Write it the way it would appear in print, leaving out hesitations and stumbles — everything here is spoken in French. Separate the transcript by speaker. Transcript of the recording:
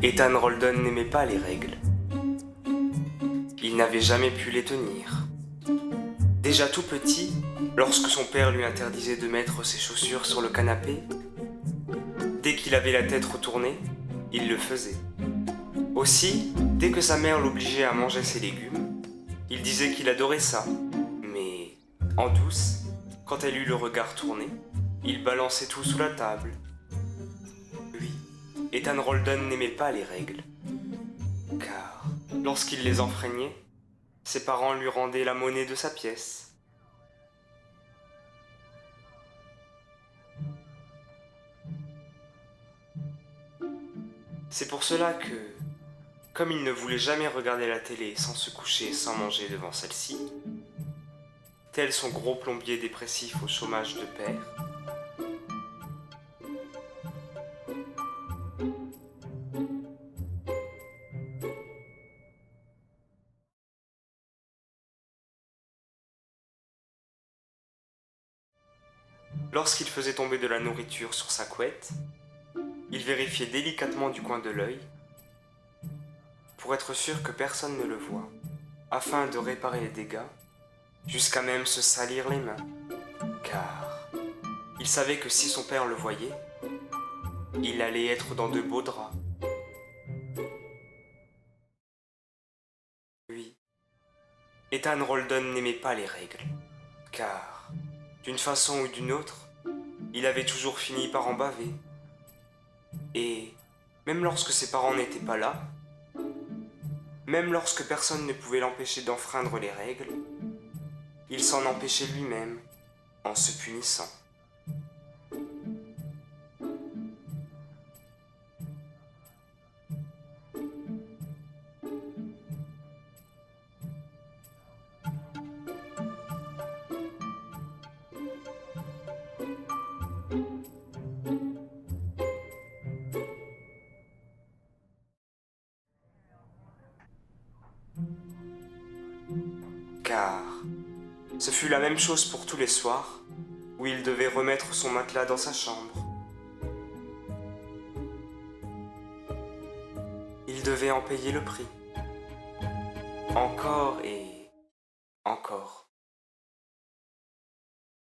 Speaker 1: Ethan Rolden n'aimait pas les règles. Il n'avait jamais pu les tenir. Déjà tout petit, lorsque son père lui interdisait de mettre ses chaussures sur le canapé, dès qu'il avait la tête retournée, il le faisait. Aussi, dès que sa mère l'obligeait à manger ses légumes, il disait qu'il adorait ça, mais en douce, quand elle eut le regard tourné, il balançait tout sous la table. Lui, Ethan Rolden n'aimait pas les règles, car lorsqu'il les enfreignait, ses parents lui rendaient la monnaie de sa pièce. C'est pour cela que, comme il ne voulait jamais regarder la télé sans se coucher sans manger devant celle-ci, tel son gros plombier dépressif au chômage de père, lorsqu'il faisait tomber de la nourriture sur sa couette, il vérifiait délicatement du coin de l'œil pour être sûr que personne ne le voit, afin de réparer les dégâts, jusqu'à même se salir les mains, car il savait que si son père le voyait, il allait être dans de beaux draps. Lui, Ethan Rolden n'aimait pas les règles, car, d'une façon ou d'une autre, il avait toujours fini par en baver. Et, même lorsque ses parents n'étaient pas là, même lorsque personne ne pouvait l'empêcher d'enfreindre les règles, il s'en empêchait lui-même en se punissant. Car ce fut la même chose pour tous les soirs où il devait remettre son matelas dans sa chambre. Il devait en payer le prix. Encore et